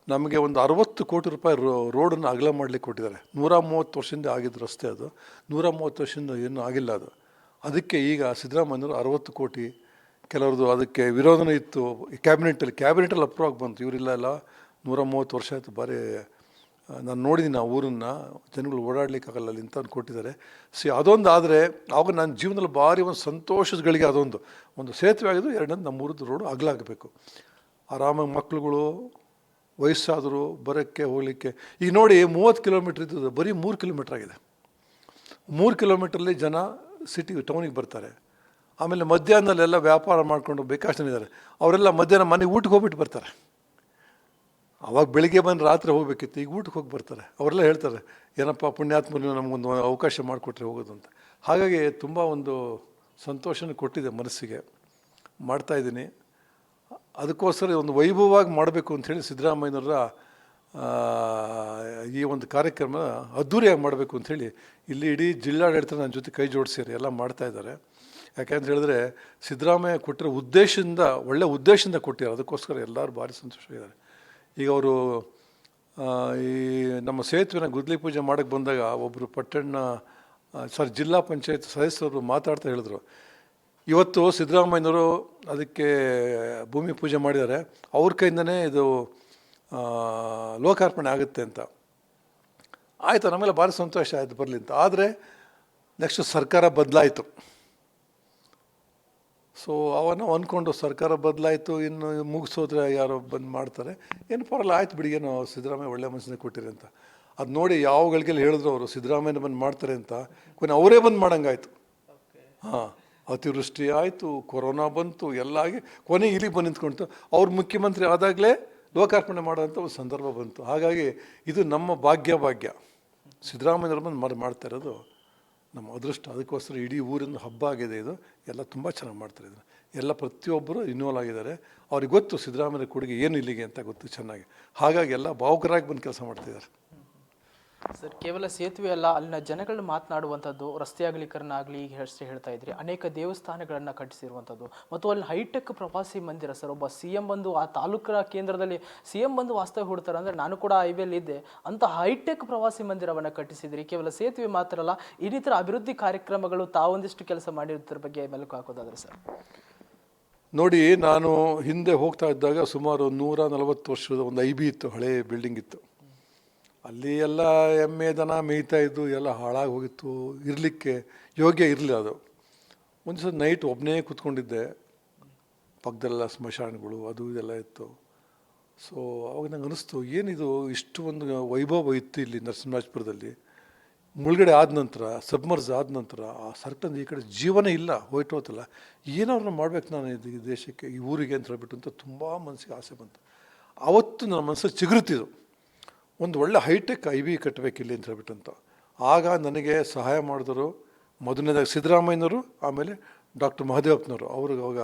ನಮಗೆ ಒಂದು 60 ಕೋಟಿ ರೂಪಾಯಿ ರೋಡನ್ನು ಅಗಲ ಮಾಡಲಿಕ್ಕೆ ಕೊಟ್ಟಿದ್ದಾರೆ. 130 ವರ್ಷದಿಂದ ಆಗಿದ್ದು ರಸ್ತೆ ಅದು. 130 ವರ್ಷದಿಂದ ಏನೂ ಆಗಿಲ್ಲ ಅದು. ಅದಕ್ಕೆ ಈಗ ಸಿದ್ದರಾಮಯ್ಯನವರು 60 ಕೋಟಿ, ಕೆಲವ್ರದ್ದು ಅದಕ್ಕೆ ವಿರೋಧನೂ ಇತ್ತು. ಕ್ಯಾಬಿನೆಟಲ್ಲಿ ಅಪ್ರೂವ್ ಆಗಿ ಬಂತು. ಇವರಿಲ್ಲ 130 ವರ್ಷ ಆಯಿತು. ಭಾರಿ ನಾನು ನೋಡಿದ್ದೀನಿ ಆ ಊರನ್ನು, ಜನಗಳು ಓಡಾಡಲಿಕ್ಕಾಗಲ್ಲ ಅಲ್ಲಿ ಇಂಥವ್ರು ಕೊಟ್ಟಿದ್ದಾರೆ. ಅದೊಂದು ಆದರೆ ಆವಾಗ ನನ್ನ ಜೀವನದಲ್ಲಿ ಭಾರಿ ಒಂದು ಸಂತೋಷಗಳಿಗೆ ಒಂದು ಸೇತುವೆ ಆಗಿದ್ದು. ಎರಡನೇದು ನಮ್ಮೂರದ್ದು ರೋಡು ಅಗಲಾಗಬೇಕು. ಆರಾಮಾಗಿ ಮಕ್ಕಳುಗಳು, ವಯಸ್ಸಾದರು ಬರೋಕ್ಕೆ ಹೋಗಲಿಕ್ಕೆ. ಈಗ ನೋಡಿ 30 ಕಿಲೋಮೀಟ್ರ್ ಇದ್ದದ್ದು ಬರೀ 3 ಕಿಲೋಮೀಟ್ರ್ ಆಗಿದೆ. 3 ಕಿಲೋಮೀಟ್ರಲ್ಲಿ ಜನ ಟೌನಿಗೆ ಬರ್ತಾರೆ. ಆಮೇಲೆ ಮಧ್ಯಾಹ್ನದಲ್ಲೆಲ್ಲ ವ್ಯಾಪಾರ ಮಾಡ್ಕೊಂಡು ಬೇಕಾಷ್ಟು ಜನ ಇದ್ದಾರೆ. ಅವರೆಲ್ಲ ಮಧ್ಯಾಹ್ನ ಮನೆಗೆ ಊಟಕ್ಕೆ ಹೋಗ್ಬಿಟ್ಟು ಬರ್ತಾರೆ. ಅವಾಗ ಬೆಳಿಗ್ಗೆ ಬಂದು ರಾತ್ರಿ ಹೋಗಬೇಕಿತ್ತು, ಈಗ ಊಟಕ್ಕೆ ಹೋಗಿ ಬರ್ತಾರೆ. ಅವರೆಲ್ಲ ಹೇಳ್ತಾರೆ, ಏನಪ್ಪ ಪುಣ್ಯಾತ್ಮರು ನಮಗೊಂದು ಅವಕಾಶ ಮಾಡಿಕೊಟ್ರೆ ಹೋಗೋದು ಅಂತ. ಹಾಗಾಗಿ ತುಂಬ ಒಂದು ಸಂತೋಷನ ಕೊಟ್ಟಿದೆ ಮನಸ್ಸಿಗೆ. ಮಾಡ್ತಾಯಿದ್ದೀನಿ. ಅದಕ್ಕೋಸ್ಕರ ಒಂದು ವೈಭವವಾಗಿ ಮಾಡಬೇಕು ಅಂಥೇಳಿ ಸಿದ್ದರಾಮಯ್ಯನವರ ಈ ಒಂದು ಕಾರ್ಯಕ್ರಮ ಅದ್ಧೂರಿಯಾಗಿ ಮಾಡಬೇಕು ಅಂಥೇಳಿ ಇಲ್ಲಿ ಇಡೀ ಜಿಲ್ಲಾಡಳಿತ ನನ್ನ ಜೊತೆ ಕೈ ಜೋಡಿಸಿರಿ ಎಲ್ಲ ಮಾಡ್ತಾಯಿದ್ದಾರೆ. ಯಾಕೆಂತ ಹೇಳಿದ್ರೆ ಸಿದ್ದರಾಮಯ್ಯ ಕೊಟ್ಟಿರೋ ಉದ್ದೇಶದಿಂದ, ಒಳ್ಳೆ ಉದ್ದೇಶದಿಂದ ಕೊಟ್ಟಿದ್ದಾರೆ. ಅದಕ್ಕೋಸ್ಕರ ಎಲ್ಲರೂ ಭಾರಿ ಸಂತೋಷವಾಗಿದ್ದಾರೆ. ಈಗ ಅವರು ಈ ನಮ್ಮ ಸೇತುವೆನ ಗುದ್ದಲಿ ಪೂಜೆ ಮಾಡೋಕ್ಕೆ ಬಂದಾಗ ಒಬ್ಬರು ಜಿಲ್ಲಾ ಪಂಚಾಯತ್ ಸದಸ್ಯರು ಮಾತಾಡ್ತಾ ಹೇಳಿದ್ರು, ಇವತ್ತು ಸಿದ್ದರಾಮಯ್ಯನವರು ಅದಕ್ಕೆ ಭೂಮಿ ಪೂಜೆ ಮಾಡಿದ್ದಾರೆ, ಅವ್ರ ಕೈಯಿಂದನೇ ಇದು ಲೋಕಾರ್ಪಣೆ ಆಗುತ್ತೆ ಅಂತ. ಆಯಿತು, ನಮ್ಮೆಲ್ಲ ಭಾರಿ ಸಂತೋಷ ಆಯಿತು ಬರಲಿ ಅಂತ. ಆದರೆ ನೆಕ್ಸ್ಟ್ ಸರ್ಕಾರ ಬದಲಾಯಿತು. ಸೊ ಅವನು ಅಂದ್ಕೊಂಡು ಸರ್ಕಾರ ಬದಲಾಯಿತು, ಇನ್ನು ಮುಗಿಸೋದ್ರೆ ಯಾರೋ ಬಂದು ಮಾಡ್ತಾರೆ, ಏನು ಪರಲ್ಲ, ಆಯ್ತು ಬಿಡಿ, ಏನೋ ಸಿದ್ದರಾಮಯ್ಯ ಒಳ್ಳೆ ಮನಸ್ಸನ್ನೇ ಕೊಟ್ಟಿರಿ ಅಂತ. ಅದು ನೋಡಿ ಯಾವಗಳಿಗೆಲ್ಲ ಹೇಳಿದ್ರು ಅವರು ಸಿದ್ದರಾಮಯ್ಯನ ಬಂದು ಮಾಡ್ತಾರೆ ಅಂತ, ಕೊನೆ ಅವರೇ ಬಂದು ಮಾಡೋಂಗಾಯ್ತು. ಹಾಂ, ಅತಿವೃಷ್ಟಿ ಆಯಿತು, ಕೊರೋನಾ ಬಂತು, ಎಲ್ಲ ಆಗಿ ಕೊನೆಗೆ ಇಲ್ಲಿ ಬಂದು ನಿಂತ್ಕೊಳ್ತು. ಅವ್ರು ಮುಖ್ಯಮಂತ್ರಿ ಆದಾಗಲೇ ಲೋಕಾರ್ಪಣೆ ಮಾಡೋಂಥ ಒಂದು ಸಂದರ್ಭ ಬಂತು. ಹಾಗಾಗಿ ಇದು ನಮ್ಮ ಭಾಗ್ಯ. ಸಿದ್ದರಾಮಯ್ಯವ್ರು ಬಂದು ಮಾಡ್ತಾ ಇರೋದು ನಮ್ಮ ಅದೃಷ್ಟ. ಅದಕ್ಕೋಸ್ಕರ ಇಡೀ ಊರಿಂದ ಹಬ್ಬ ಆಗಿದೆ ಇದು. ಎಲ್ಲ ತುಂಬ ಚೆನ್ನಾಗಿ ಮಾಡ್ತಾರೆ ಇದನ್ನು. ಎಲ್ಲ ಪ್ರತಿಯೊಬ್ಬರು ಇನ್ವಾಲ್ವ್ ಆಗಿದ್ದಾರೆ. ಅವ್ರಿಗೆ ಗೊತ್ತು ಸಿದ್ದರಾಮಯ್ಯ ಕೊಡುಗೆ ಏನು ಇಲ್ಲಿಗೆ ಅಂತ ಗೊತ್ತು ಚೆನ್ನಾಗಿ. ಹಾಗಾಗಿ ಎಲ್ಲ ಭಾವುಕರಾಗಿ ಬಂದು ಕೆಲಸ ಮಾಡ್ತಿದ್ದಾರೆ. ಸರ್, ಕೇವಲ ಸೇತುವೆ ಅಲ್ಲ, ಅಲ್ಲಿನ ಜನಗಳನ್ನ ಮಾತನಾಡುವಂಥದ್ದು, ರಸ್ತೆ ಅಗಲೀಕರಣ ಆಗಲಿ, ಈಗ ಹೇಳ್ತಾ ಇದ್ರಿ, ಅನೇಕ ದೇವಸ್ಥಾನಗಳನ್ನು ಕಟ್ಟಿಸಿರುವಂಥದ್ದು, ಮತ್ತು ಅಲ್ಲಿ ಹೈಟೆಕ್ ಪ್ರವಾಸಿ ಮಂದಿರ. ಸರ್, ಒಬ್ಬ CM ಬಂದು ಆ ತಾಲೂಕಿನ ಕೇಂದ್ರದಲ್ಲಿ CM ಬಂದು ವಾಸ್ತವ್ಯ ಹೂಡ್ತಾರೆ ಅಂದರೆ, ನಾನು ಕೂಡ ಐವಿಯಲ್ಲಿ ಇದ್ದೆ, ಅಂತ ಹೈಟೆಕ್ ಪ್ರವಾಸಿ ಮಂದಿರವನ್ನು ಕಟ್ಟಿಸಿದ್ರಿ. ಕೇವಲ ಸೇತುವೆ ಮಾತ್ರ ಅಲ್ಲ, ಇನ್ನಿತರ ಅಭಿವೃದ್ಧಿ ಕಾರ್ಯಕ್ರಮಗಳು ತಾವೊಂದಿಷ್ಟು ಕೆಲಸ ಮಾಡಿರೋದ್ರ ಬಗ್ಗೆ ಮೆಲುಕು ಹಾಕೋದಾದ್ರೆ ಸರ್? ನೋಡಿ, ನಾನು ಹಿಂದೆ ಹೋಗ್ತಾ ಇದ್ದಾಗ ಸುಮಾರು 140 ವರ್ಷದ ಒಂದು IB ಇತ್ತು, ಹಳೆಯ ಬಿಲ್ಡಿಂಗ್ ಇತ್ತು. ಅಲ್ಲಿ ಎಲ್ಲ ಎಮ್ಮೆ ದನ ಮೇಯ್ತಾ ಇದ್ದು ಎಲ್ಲ ಹಾಳಾಗಿ ಹೋಗಿತ್ತು, ಇರಲಿಕ್ಕೆ ಯೋಗ್ಯ ಇರಲಿಲ್ಲ ಅದು. ಒಂದು ದಿವಸ ನೈಟ್ ಒಬ್ಬನೇ ಕೂತ್ಕೊಂಡಿದ್ದೆ, ಪಕ್ಕದೆಲ್ಲ ಸ್ಮಶಾನಗಳು ಅದು ಇದೆಲ್ಲ ಇತ್ತು. ಸೊ ಅವಾಗ ನಂಗೆ ಅನ್ನಿಸ್ತು, ಏನಿದು ಇಷ್ಟು ಒಂದು ವೈಭವ ಇತ್ತು ಇಲ್ಲಿ ನರಸಿಂಹರಾಜಪುರದಲ್ಲಿ. ಮುಳುಗಡೆ ಆದ ನಂತರ, ಸಬ್ಮರ್ಸ್ ಆದ ನಂತರ ಆ ಸರ್ಕಲ್ ಈ ಕಡೆ ಜೀವನ ಇಲ್ಲ, ಹೋಯ್ತೋತಲ್ಲ, ಏನಾದ್ರು ಮಾಡ್ಬೇಕು ನಾನು ಇದು ಈ ದೇಶಕ್ಕೆ, ಈ ಊರಿಗೆ ಅಂತ ಹೇಳ್ಬಿಟ್ಟು ಅಂತ ತುಂಬ ಮನಸ್ಸಿಗೆ ಆಸೆ ಬಂತು. ಆವತ್ತು ನನ್ನ ಮನಸ್ಸಲ್ಲಿ ಚಿಗುರುತ್ತಿದ್ದು, ಒಂದು ಒಳ್ಳೆ ಹೈಟೆಕ್ IB ಕಟ್ಟಬೇಕಿಲ್ಲಿ ಅಂತ ಹೇಳ್ಬಿಟ್ಟು ಅಂತ. ಆಗ ನನಗೆ ಸಹಾಯ ಮಾಡಿದವರು ಮೊದಲನೇದಾಗಿ ಸಿದ್ದರಾಮಯ್ಯನವರು, ಆಮೇಲೆ ಡಾಕ್ಟರ್ ಮಹದೇವಪ್ಪನವರು. ಅವರು ಅವಾಗ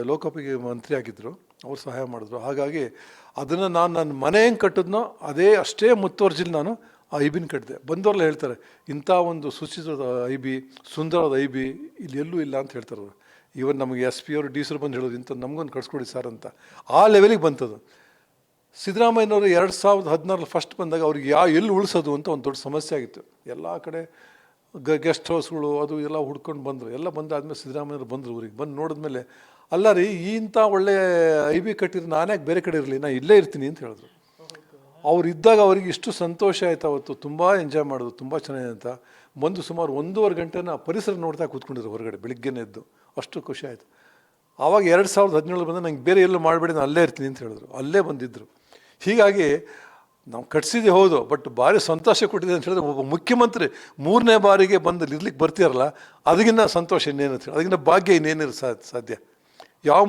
ಲೋಕೋಪಯೋಗಿ ಮಂತ್ರಿ ಆಗಿದ್ದರು, ಅವ್ರು ಸಹಾಯ ಮಾಡಿದ್ರು. ಹಾಗಾಗಿ ಅದನ್ನು ನಾನು ನನ್ನ ಮನೆ ಹೆಂಗೆ ಕಟ್ಟಿದ್ನೋ ಅಷ್ಟೇ ಮುತ್ತುವರ್ಜಿಲಿ ನಾನು ಆ IBನ ಕಟ್ಟಿದೆ. ಬಂದವರೆಲ್ಲ ಹೇಳ್ತಾರೆ, ಇಂಥ ಒಂದು ಸುಚಿತವಾದ IB, ಸುಂದರವಾದ IB ಇಲ್ಲಿ ಎಲ್ಲೂ ಇಲ್ಲ ಅಂತ ಹೇಳ್ತಾರೆ ಅವರು. ಈವನ್ ನಮಗೆ SP ಅವರು DC ಬಂದು ಹೇಳೋದು, ಇಂಥ ನಮಗೊಂದು ಕಟ್ಸ್ಕೊಡಿ ಸರ್ ಅಂತ. ಆ ಲೆವೆಲಿಗೆ ಬಂತದು. ಸಿದ್ದರಾಮಯ್ಯನವರು 2016 ಫಸ್ಟ್ ಬಂದಾಗ ಅವ್ರಿಗೆ ಎಲ್ಲಿ ಉಳಿಸೋದು ಅಂತ ಒಂದು ದೊಡ್ಡ ಸಮಸ್ಯೆ ಆಗಿತ್ತು. ಎಲ್ಲ ಕಡೆ ಗೆಸ್ಟ್ ಹೌಸ್ಗಳು ಅದು ಎಲ್ಲ ಹುಡ್ಕೊಂಡು ಬಂದರು. ಎಲ್ಲ ಬಂದಾದ್ಮೇಲೆ ಸಿದ್ದರಾಮಯ್ಯವ್ರು ಬಂದರು ಊರಿಗೆ. ಬಂದು ನೋಡಿದ್ಮೇಲೆ, ಅಲ್ಲ ರೀ, ಇಂಥ ಒಳ್ಳೆ IB ಕಟ್ಟಿದ್ರೆ ನಾನ್ಯಾಕೆ ಬೇರೆ ಕಡೆ ಇರಲಿ, ನಾನು ಇಲ್ಲೇ ಇರ್ತೀನಿ ಅಂತ ಹೇಳಿದ್ರು. ಅವ್ರು ಇದ್ದಾಗ ಅವ್ರಿಗೆ ಇಷ್ಟು ಸಂತೋಷ ಆಯ್ತು. ಅವತ್ತು ತುಂಬ ಎಂಜಾಯ್ ಮಾಡೋದು, ತುಂಬ ಚೆನ್ನಾಗಿದೆ ಅಂತ. ಬಂದು ಸುಮಾರು 1.5 ಗಂಟೆನ ಪರಿಸರ ನೋಡ್ತಾ ಕೂತ್ಕೊಂಡಿದ್ರು ಹೊರಗಡೆ, ಬೆಳಿಗ್ಗೆನೇ ಎದ್ದು. ಅಷ್ಟು ಖುಷಿ ಆಯಿತು. ಆವಾಗ 2017 ಬಂದ, ನಂಗೆ ಬೇರೆ ಎಲ್ಲೂ ಮಾಡಬೇಡಿ, ನಾನು ಅಲ್ಲೇ ಇರ್ತೀನಿ ಅಂತ ಹೇಳಿದ್ರು. ಅಲ್ಲೇ ಬಂದಿದ್ದರು. ಹೀಗಾಗಿ ನಾವು ಕಟ್ಸಿದ್ದೆ ಹೌದು, ಬಟ್ ಭಾರಿ ಸಂತೋಷ ಕೊಟ್ಟಿದೆ ಅಂತ ಹೇಳಿದ್ರೆ, ಒಬ್ಬ ಮುಖ್ಯಮಂತ್ರಿ 3ನೇ ಬಾರಿಗೆ ಬಂದು ಇರ್ಲಿಕ್ಕೆ ಬರ್ತೀರಲ್ಲ, ಅದಕ್ಕಿಂತ ಸಂತೋಷ ಇನ್ನೇನು ಅಂತ ಹೇಳಿ, ಅದಕ್ಕಿಂತ ಭಾಗ್ಯ ಇನ್ನೇನಿರು ಸಾಧ್ಯ. ಯಾವ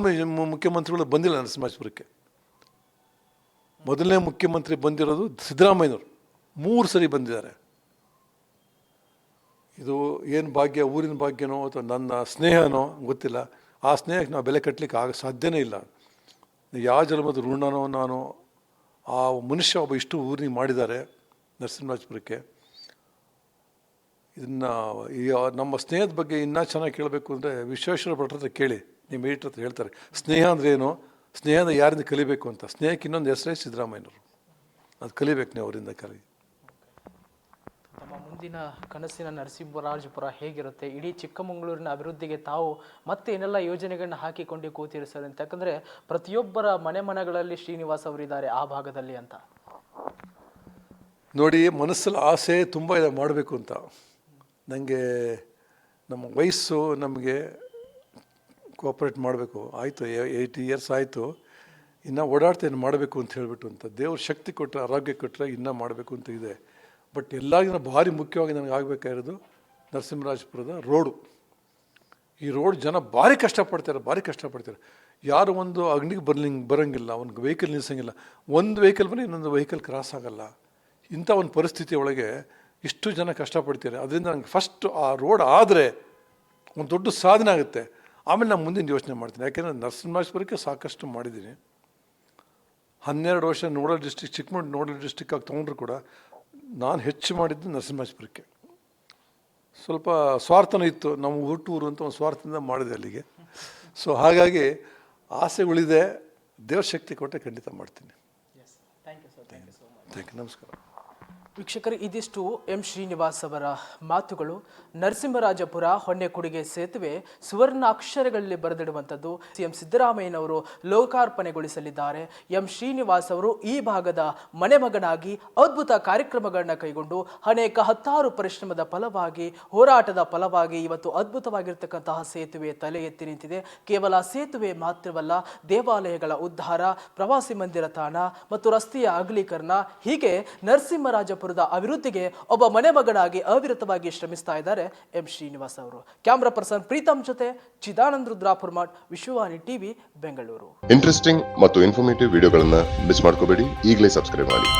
ಮುಖ್ಯಮಂತ್ರಿಗಳು ಬಂದಿಲ್ಲ ನರಸಿಂಹರಾಜಪುರಕ್ಕೆ. ಮೊದಲನೇ ಮುಖ್ಯಮಂತ್ರಿ ಬಂದಿರೋದು ಸಿದ್ದರಾಮಯ್ಯನವರು, 3 ಸರಿ ಬಂದಿದ್ದಾರೆ. ಇದು ಏನು ಭಾಗ್ಯ, ಊರಿನ ಭಾಗ್ಯನೋ ಅಥವಾ ನನ್ನ ಸ್ನೇಹನೋ ಗೊತ್ತಿಲ್ಲ. ಆ ಸ್ನೇಹಕ್ಕೆ ನಾವು ಬೆಲೆ ಕಟ್ಟಲಿಕ್ಕೆ ಸಾಧ್ಯನೇ ಇಲ್ಲ. ಯಾವ ಜನ್ಮದ ಋಣನೋ ನಾನು ಆ ಮನುಷ್ಯ ಒಬ್ಬ ಇಷ್ಟು ಊರಿಗೆ ಮಾಡಿದ್ದಾರೆ ನರಸಿಂಹರಾಜಪುರಕ್ಕೆ. ಇದನ್ನು ನಮ್ಮ ಸ್ನೇಹದ ಬಗ್ಗೆ ಇನ್ನೂ ಚೆನ್ನಾಗಿ ಕೇಳಬೇಕು ಅಂದರೆ ವಿಶ್ವೇಶ್ವರ ಭಟ್ರ ಹತ್ರ ಕೇಳಿ, ನಿಮ್ಮ ಎಡಿಟರ್ ಹತ್ರ ಹೇಳ್ತಾರೆ ಸ್ನೇಹ ಅಂದರೆ ಏನು, ಸ್ನೇಹದ ಯಾರಿಂದ ಕಲಿಬೇಕು ಅಂತ. ಸ್ನೇಹಕ್ಕೆ ಇನ್ನೊಂದು ಹೆಸರೇ ಸಿದ್ದರಾಮಯ್ಯನವರು. ಅದು ಕಲಿಬೇಕು ನೀವು ಅವರಿಂದ ಕಲಿ. ತಮ್ಮ ಮುಂದಿನ ಕನಸಿನ ನರಸಿಂಹರಾಜಪುರ ಹೇಗಿರುತ್ತೆ, ಇಡೀ ಚಿಕ್ಕಮಗಳೂರಿನ ಅಭಿವೃದ್ಧಿಗೆ ತಾವು ಮತ್ತೆ ಏನೆಲ್ಲ ಯೋಜನೆಗಳನ್ನ ಹಾಕಿಕೊಂಡು ಕೂತಿರಿ ಸರ್ ಅಂತ. ಯಾಕಂದರೆ ಪ್ರತಿಯೊಬ್ಬರ ಮನೆಗಳಲ್ಲಿ ಶ್ರೀನಿವಾಸ್ ಅವರಿದ್ದಾರೆ ಆ ಭಾಗದಲ್ಲಿ ಅಂತ. ನೋಡಿ, ಮನಸ್ಸಲ್ಲಿ ಆಸೆ ತುಂಬ ಇದೆ ಮಾಡಬೇಕು ಅಂತ. ನನಗೆ ನಮ್ಮ ವಯಸ್ಸು ನಮಗೆ ಕೋಆಪ್ರೇಟ್ ಮಾಡಬೇಕು. ಆಯಿತು, 80 ಇಯರ್ಸ್ ಆಯಿತು, ಇನ್ನೂ ಓಡಾಡ್ತೇನೆ ಮಾಡಬೇಕು ಅಂತ ಹೇಳಿಬಿಟ್ಟು ಅಂತ. ದೇವ್ರ ಶಕ್ತಿ ಕೊಟ್ಟರೆ, ಆರೋಗ್ಯ ಕೊಟ್ಟರೆ ಇನ್ನೂ ಮಾಡಬೇಕು ಅಂತ ಇದೆ. ಬಟ್ ಎಲ್ಲರಿಗಿಂತ ಭಾರಿ ಮುಖ್ಯವಾಗಿ ನನಗೆ ಆಗಬೇಕಾಗಿರೋದು ನರಸಿಂಹರಾಜಪುರದ ರೋಡು. ಈ ರೋಡ್ ಜನ ಭಾರಿ ಕಷ್ಟಪಡ್ತಾರೆ. ಯಾರು ಒಂದು ಅಂಗಡಿಗೆ ಬರೋಂಗಿಲ್ಲ, ಒಂದು ವೆಹಿಕಲ್ ನಿಲ್ಲಿಸೋಂಗಿಲ್ಲ. ಒಂದು ವೆಹಿಕಲ್ ಬಂದರೆ ಇನ್ನೊಂದು ವೆಹಿಕಲ್ ಕ್ರಾಸ್ ಆಗೋಲ್ಲ. ಇಂಥ ಒಂದು ಪರಿಸ್ಥಿತಿ ಒಳಗೆ ಇಷ್ಟು ಜನ ಕಷ್ಟಪಡ್ತಾರೆ. ಅದರಿಂದ ನನಗೆ ಫಸ್ಟ್ ಆ ರೋಡ್ ಆದರೆ ಒಂದು ದೊಡ್ಡ ಸಾಧನೆ ಆಗುತ್ತೆ. ಆಮೇಲೆ ನಾನು ಮುಂದಿನ ಯೋಚನೆ ಮಾಡ್ತೀನಿ. ಯಾಕೆಂದರೆ ನರಸಿಂಹರಾಜಪುರಕ್ಕೆ ಸಾಕಷ್ಟು ಮಾಡಿದ್ದೀನಿ. 12 ವರ್ಷ nodal district, Chikkamagaluru nodal district ಆಗಿ ತೊಗೊಂಡ್ರು ಕೂಡ ನಾನು ಹೆಚ್ಚು ಮಾಡಿದ್ದು ನರಸಿಂಹರಾಜಪುರಕ್ಕೆ. ಸ್ವಲ್ಪ ಸ್ವಾರ್ಥನೂ ಇತ್ತು, ನಮ್ಮ ಹುಟ್ಟೂರು ಅಂತ ಒಂದು ಸ್ವಾರ್ಥದಿಂದ ಮಾಡಿದೆ ಅಲ್ಲಿಗೆ. ಸೊ ಹಾಗಾಗಿ ಆಸೆ ಉಳಿದೆ, ದೇವ್ರ ಶಕ್ತಿ ಕೊಟ್ಟರೆ ಖಂಡಿತ ಮಾಡ್ತೀನಿ. ಥ್ಯಾಂಕ್ ಯು, ನಮಸ್ಕಾರ. ವೀಕ್ಷಕರು, ಇದಿಷ್ಟು ಎಂ ಶ್ರೀನಿವಾಸ್ ಅವರ ಮಾತುಗಳು. ನರಸಿಂಹರಾಜಪುರ ಹೊನ್ನೆಕುಡಿಗೆ ಸೇತುವೆ ಸುವರ್ಣ ಅಕ್ಷರಗಳಲ್ಲಿ ಬರೆದಿಡುವಂಥದ್ದು CM ಸಿದ್ದರಾಮಯ್ಯನವರು ಲೋಕಾರ್ಪಣೆಗೊಳಿಸಲಿದ್ದಾರೆ. ಎಂ ಶ್ರೀನಿವಾಸ್ ಅವರು ಈ ಭಾಗದ ಮನೆಮಗನಾಗಿ ಅದ್ಭುತ ಕಾರ್ಯಕ್ರಮಗಳನ್ನ ಕೈಗೊಂಡು ಅನೇಕ 10 ಪರಿಶ್ರಮದ ಫಲವಾಗಿ, ಹೋರಾಟದ ಫಲವಾಗಿ ಇವತ್ತು ಅದ್ಭುತವಾಗಿರ್ತಕ್ಕಂತಹ ಸೇತುವೆ ತಲೆ ಎತ್ತಿ ನಿಂತಿದೆ. ಕೇವಲ ಸೇತುವೆ ಮಾತ್ರವಲ್ಲ, ದೇವಾಲಯಗಳ ಉದ್ಧಾರ, ಪ್ರವಾಸಿ ಮಂದಿರ ತಾಣ ಮತ್ತು ರಸ್ತೆಯ ಅಗಲೀಕರಣ, ಹೀಗೆ ನರಸಿಂಹರಾಜಪುರದ ಅಭಿವೃದ್ಧಿಗೆ ಒಬ್ಬ ಮನೆಮಗನಾಗಿ ಅವಿರತವಾಗಿ ಶ್ರಮಿಸ್ತಾ ಇದ್ದಾರೆ ಎಂ ಶ್ರೀನಿವಾಸ್ ಅವರು. ಕ್ಯಾಮ್ರಾ ಪರ್ಸನ್ ಪ್ರೀತಮ್ ಜೊತೆ ಚಿದಾನಂದ್ ರುದ್ರಾಪುರ್ಮಠ್, ವಿಶ್ವವಾಣಿ ಟಿವಿ, ಬೆಂಗಳೂರು. ಇಂಟ್ರೆಸ್ಟಿಂಗ್ ಮತ್ತು ಇನ್ಫಾರ್ಮೇಟಿವ್ ವಿಡಿಯೋಗಳನ್ನ ಮಿಸ್ ಮಾಡ್ಕೋಬೇಡಿ. ಈಗಲೇ ಸಬ್ಸ್ಕ್ರೈಬ್ ಮಾಡಿ.